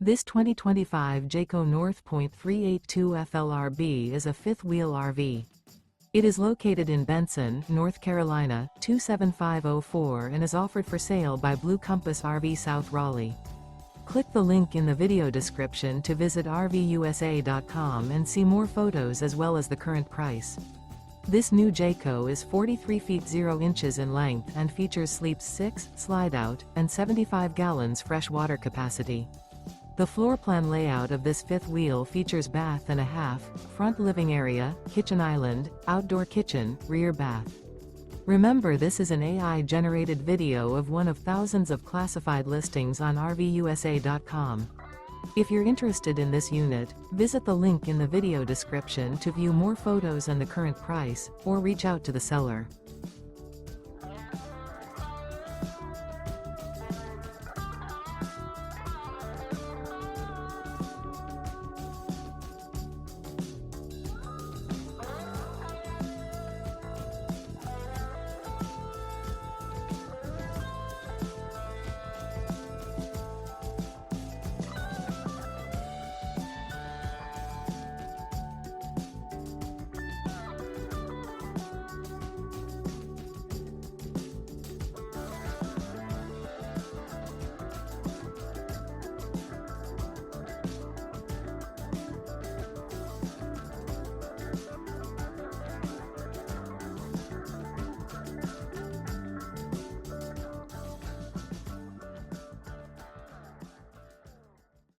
This 2025 Jayco North Point 382 FLRB is a fifth-wheel RV. It is located in Benson, North Carolina, 27504 and is offered for sale by Blue Compass RV South Raleigh. Click the link in the video description to visit RVUSA.com and see more photos as well as the current price. This new Jayco is 43 feet 0 inches in length and features sleeps 6, slide-out, and 75 gallons fresh water capacity. The floor plan layout of this fifth wheel features bath and a half, front living area, kitchen island, outdoor kitchen, rear bath. Remember, this is an AI-generated video of one of thousands of classified listings on RVUSA.com. If you're interested in this unit, visit the link in the video description to view more photos and the current price, or reach out to the seller.